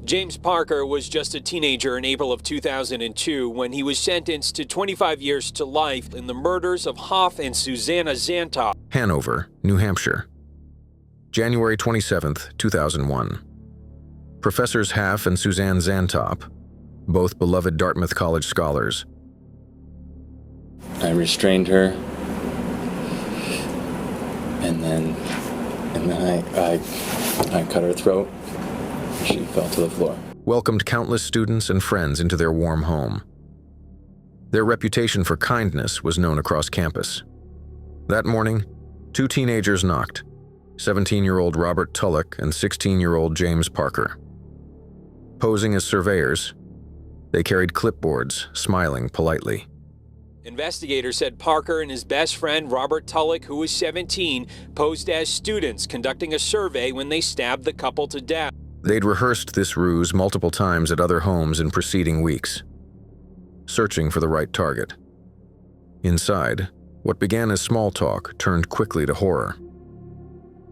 James Parker was just a teenager in April of 2002 when he was sentenced to 25 years to life in the murders of Hoff and Suzanne Zanto. Hanover, New Hampshire. January 27, 2001. Professors Hoff and Suzanne Zanto, both beloved Dartmouth College scholars. I restrained her, and then I cut her throat. She fell to the floor. Welcomed countless students and friends into their warm home. Their reputation for kindness was known across campus. That morning, two teenagers knocked, 17-year-old Robert Tullik and 16-year-old James Parker. Posing as surveyors, they carried clipboards, smiling politely. Investigators said Parker and his best friend Robert Tullik, who was 17, posed as students conducting a survey when they stabbed the couple to death. They'd rehearsed this ruse multiple times at other homes in preceding weeks, searching for the right target. Inside, what began as small talk turned quickly to horror.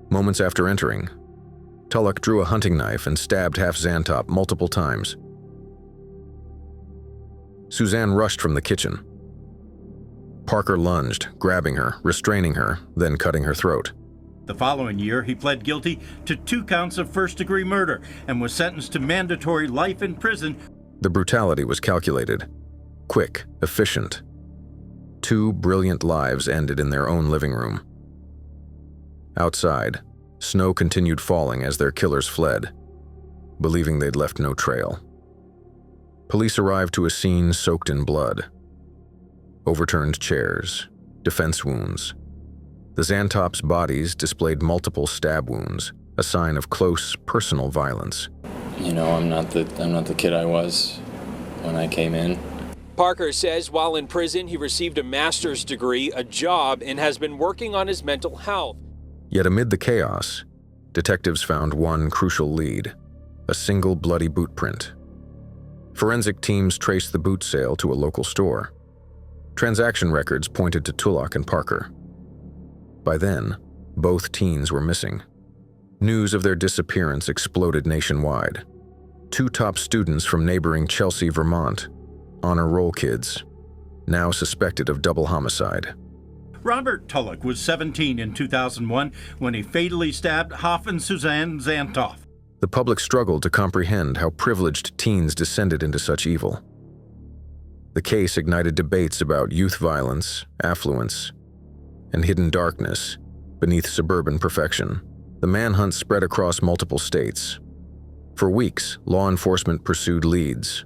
Moments after entering, Tullik drew a hunting knife and stabbed Hoff Zanto multiple times. Suzanne rushed from the kitchen. Parker lunged, grabbing her, restraining her, then cutting her throat. The following year, he pled guilty to 2 counts of first-degree murder and was sentenced to mandatory life in prison. The brutality was calculated, quick, efficient. 2 brilliant lives ended in their own living room. Outside, snow continued falling as their killers fled, believing they'd left no trail. Police arrived to a scene soaked in blood. Overturned chairs, defense wounds. The Zantops' bodies displayed multiple stab wounds, a sign of close, personal violence. You know, I'm not the kid I was when I came in. Parker says while in prison, he received a master's degree, a job, and has been working on his mental health. Yet amid the chaos, detectives found one crucial lead, a single bloody boot print. Forensic teams traced the boot sale to a local store. Transaction records pointed to Tullik and Parker. By then, both teens were missing. News of their disappearance exploded nationwide. 2 top students from neighboring Chelsea, Vermont, honor roll kids, now suspected of double homicide. Robert Tullik was 17 in 2001 when he fatally stabbed Hoff and Suzanne Zanto. The public struggled to comprehend how privileged teens descended into such evil. The case ignited debates about youth violence, affluence, and hidden darkness beneath suburban perfection. The manhunt spread across multiple states. For weeks, law enforcement pursued leads.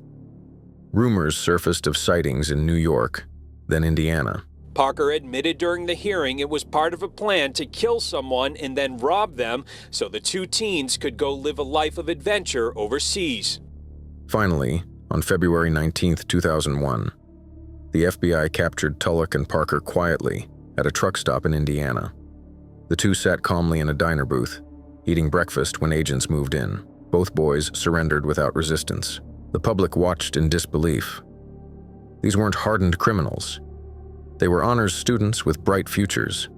Rumors surfaced of sightings in New York, then Indiana. Parker admitted during the hearing it was part of a plan to kill someone and then rob them so the 2 teens could go live a life of adventure overseas. Finally, on February 19, 2001, the FBI captured Tullik and Parker quietly at a truck stop in Indiana. The 2 sat calmly in a diner booth, eating breakfast when agents moved in. Both boys surrendered without resistance. The public watched in disbelief. These weren't hardened criminals. They were honors students with bright futures.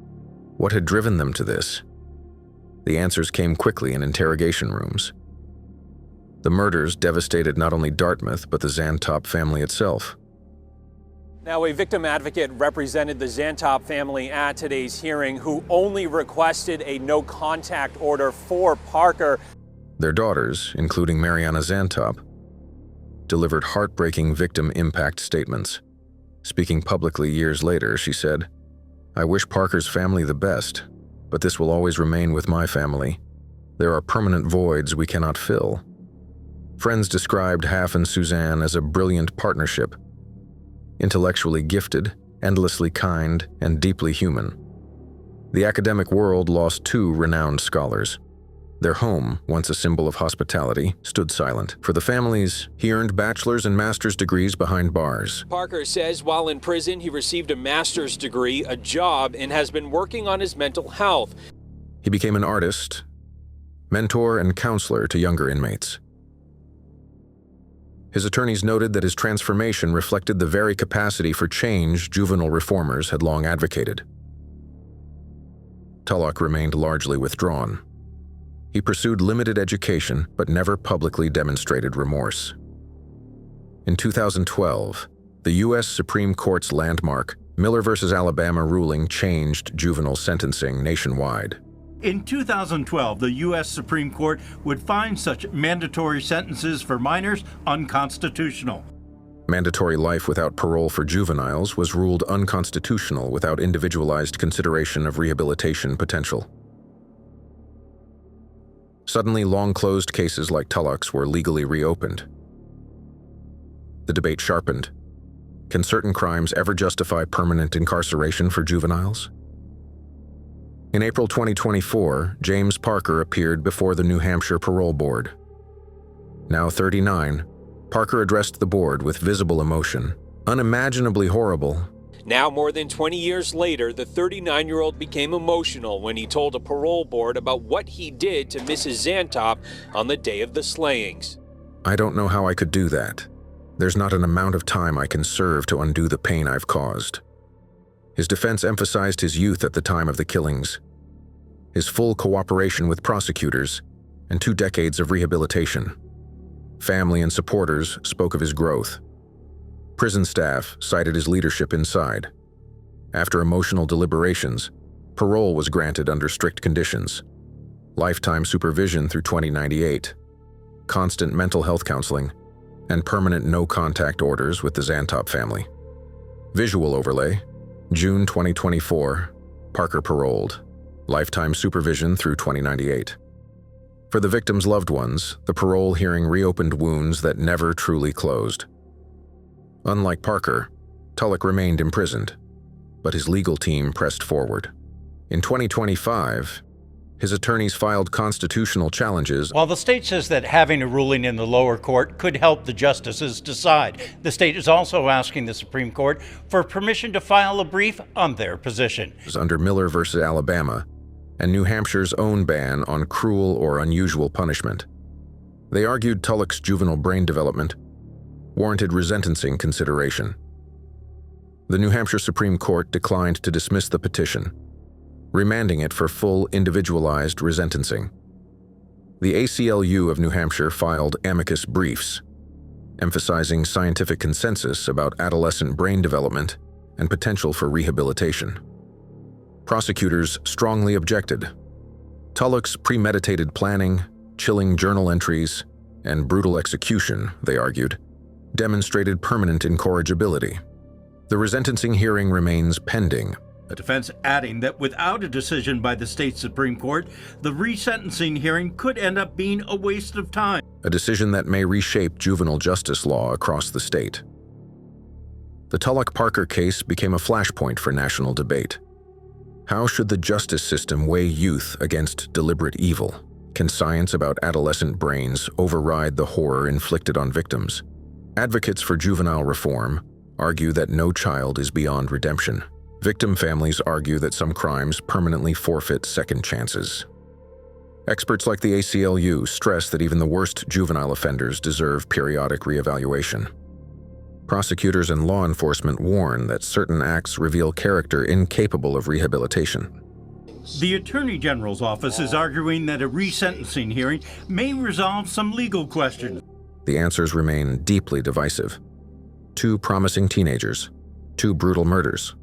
What had driven them to this? The answers came quickly in interrogation rooms. The murders devastated not only Dartmouth, but the Zanto family itself. Now, a victim advocate represented the Zanto family at today's hearing, who only requested a no-contact order for Parker. Their daughters, including Mariana Zanto, delivered heartbreaking victim impact statements. Speaking publicly years later, she said, "I wish Parker's family the best, but this will always remain with my family. There are permanent voids we cannot fill." Friends described Hoff and Suzanne as a brilliant partnership, intellectually gifted, endlessly kind, and deeply human. The academic world lost 2 renowned scholars. Their home, once a symbol of hospitality, stood silent. For the families, he earned bachelor's and master's degrees behind bars. Parker says while in prison, he received a master's degree, a job, and has been working on his mental health. He became an artist, mentor, and counselor to younger inmates. His attorneys noted that his transformation reflected the very capacity for change juvenile reformers had long advocated. Tullik remained largely withdrawn. He pursued limited education but never publicly demonstrated remorse. In 2012, the U.S. Supreme Court's landmark Miller v. Alabama ruling changed juvenile sentencing nationwide. In 2012, the U.S. Supreme Court would find such mandatory sentences for minors unconstitutional. Mandatory life without parole for juveniles was ruled unconstitutional without individualized consideration of rehabilitation potential. Suddenly, long-closed cases like Tulluk's were legally reopened. The debate sharpened. Can certain crimes ever justify permanent incarceration for juveniles? In April 2024, James Parker appeared before the New Hampshire Parole Board. Now 39, Parker addressed the board with visible emotion, unimaginably horrible. Now, more than 20 years later, the 39-year-old became emotional when he told a parole board about what he did to Mrs. Zanto on the day of the slayings. I don't know how I could do that. There's not an amount of time I can serve to undo the pain I've caused. His defense emphasized his youth at the time of the killings, his full cooperation with prosecutors, and 2 decades of rehabilitation. Family and supporters spoke of his growth. Prison staff cited his leadership inside. After emotional deliberations, parole was granted under strict conditions. Lifetime supervision through 2098, constant mental health counseling, and permanent no-contact orders with the Zanto family. Visual overlay, June 2024, Parker paroled. Lifetime supervision through 2098. For the victim's loved ones, the parole hearing reopened wounds that never truly closed. Unlike Parker, Tullik remained imprisoned, but his legal team pressed forward. In 2025, his attorneys filed constitutional challenges. While the state says that having a ruling in the lower court could help the justices decide, the state is also asking the Supreme Court for permission to file a brief on their position. Under Miller v. Alabama and New Hampshire's own ban on cruel or unusual punishment. They argued Tullik's juvenile brain development warranted resentencing consideration. The New Hampshire Supreme Court declined to dismiss the petition, remanding it for full individualized resentencing. The ACLU of New Hampshire filed amicus briefs, emphasizing scientific consensus about adolescent brain development and potential for rehabilitation. Prosecutors strongly objected. Tullik's premeditated planning, chilling journal entries, and brutal execution, they argued, demonstrated permanent incorrigibility. The resentencing hearing remains pending. The defense adding that without a decision by the state Supreme Court, the resentencing hearing could end up being a waste of time. A decision that may reshape juvenile justice law across the state. The Tullik-Parker case became a flashpoint for national debate. How should the justice system weigh youth against deliberate evil? Can science about adolescent brains override the horror inflicted on victims? Advocates for juvenile reform argue that no child is beyond redemption. Victim families argue that some crimes permanently forfeit second chances. Experts like the ACLU stress that even the worst juvenile offenders deserve periodic reevaluation. Prosecutors and law enforcement warn that certain acts reveal character incapable of rehabilitation. The Attorney General's office is arguing that a resentencing hearing may resolve some legal questions. The answers remain deeply divisive. 2 promising teenagers, 2 brutal murders.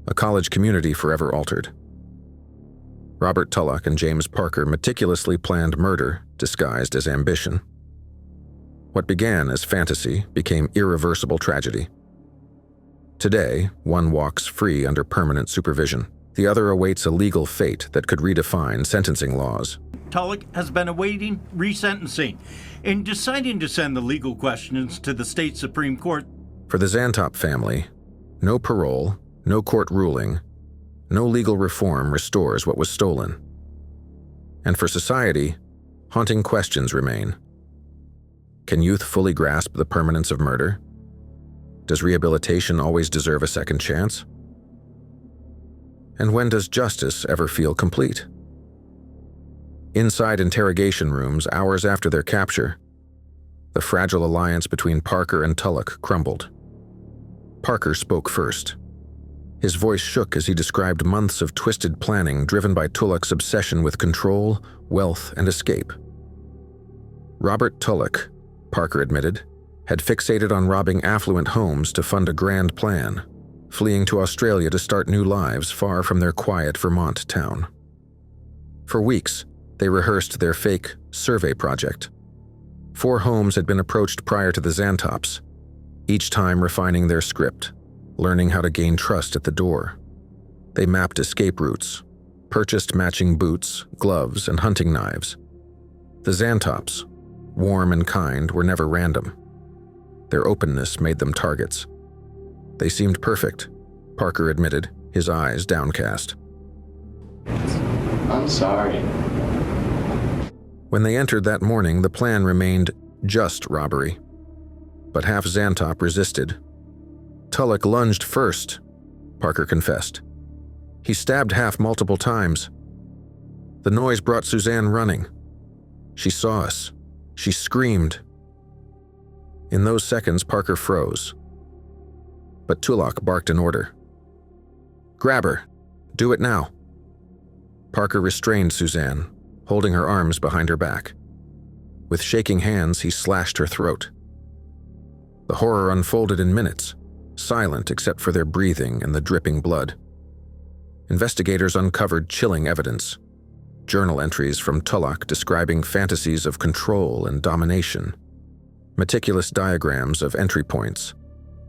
A college community forever altered. Robert Tullik and James Parker meticulously planned murder disguised as ambition. What began as fantasy became irreversible tragedy. Today, one walks free under permanent supervision. The other awaits a legal fate that could redefine sentencing laws. Tullik has been awaiting resentencing. In deciding to send the legal questions to the state Supreme Court, For the Zanto family, no parole, no court ruling, no legal reform restores what was stolen. And for society, haunting questions remain. Can youth fully grasp the permanence of murder? Does rehabilitation always deserve a second chance? And when does justice ever feel complete? Inside interrogation rooms hours after their capture, the fragile alliance between Parker and Tullik crumbled. Parker spoke first. His voice shook as he described months of twisted planning driven by Tullik's obsession with control, wealth, and escape. Robert Tullik, Parker admitted, had fixated on robbing affluent homes to fund a grand plan, fleeing to Australia to start new lives far from their quiet Vermont town. For weeks, they rehearsed their fake survey project. 4 homes had been approached prior to the Zantops, each time refining their script, learning how to gain trust at the door. They mapped escape routes, purchased matching boots, gloves, and hunting knives. The Zantops, warm and kind, were never random. Their openness made them targets. They seemed perfect, Parker admitted, his eyes downcast. I'm sorry. When they entered that morning, the plan remained just robbery. But half Zantop resisted. Tullik lunged first, Parker confessed. He stabbed Half multiple times. The noise brought Suzanne running. She saw us. She screamed. In those seconds, Parker froze. But Tullik barked an order. "Grab her. Do it now." Parker restrained Suzanne, holding her arms behind her back. With shaking hands, he slashed her throat. The horror unfolded in minutes, silent except for their breathing and the dripping blood. Investigators uncovered chilling evidence. Journal entries from Tullik describing fantasies of control and domination. Meticulous diagrams of entry points,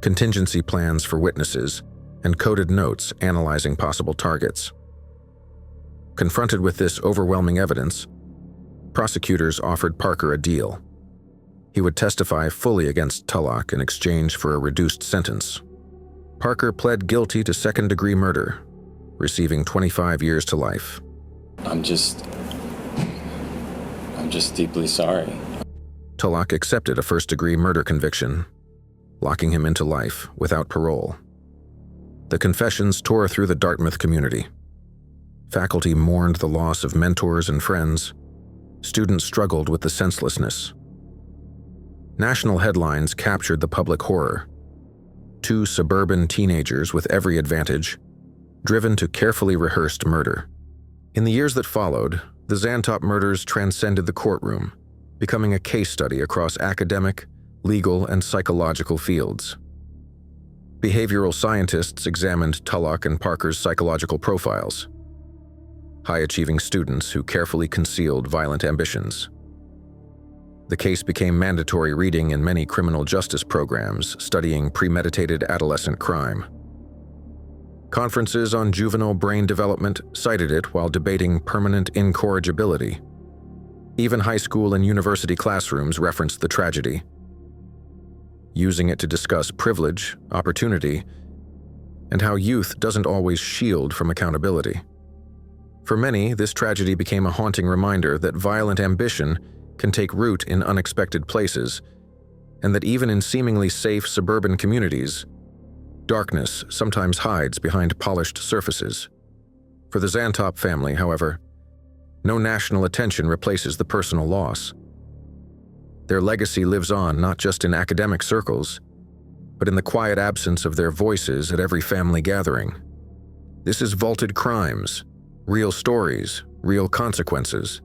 contingency plans for witnesses, and coded notes analyzing possible targets. Confronted with this overwhelming evidence, prosecutors offered Parker a deal. He would testify fully against Tullik in exchange for a reduced sentence. Parker pled guilty to second-degree murder, receiving 25 years to life. I'm just deeply sorry. Tullik accepted a first-degree murder conviction, locking him into life without parole. The confessions tore through the Dartmouth community. Faculty mourned the loss of mentors and friends. Students struggled with the senselessness. National headlines captured the public horror. 2 suburban teenagers with every advantage, driven to carefully rehearsed murder. In the years that followed, the Zantop murders transcended the courtroom, becoming a case study across academic, legal, and psychological fields. Behavioral scientists examined Tullik and Parker's psychological profiles. High-achieving students who carefully concealed violent ambitions. The case became mandatory reading in many criminal justice programs studying premeditated adolescent crime. Conferences on juvenile brain development cited it while debating permanent incorrigibility. Even high school and university classrooms referenced the tragedy, using it to discuss privilege, opportunity, and how youth doesn't always shield from accountability. For many, this tragedy became a haunting reminder that violent ambition can take root in unexpected places, and that even in seemingly safe suburban communities, darkness sometimes hides behind polished surfaces. For the Zantop family, however, no national attention replaces the personal loss. Their legacy lives on not just in academic circles, but in the quiet absence of their voices at every family gathering. This is vaulted crimes, real stories, real consequences,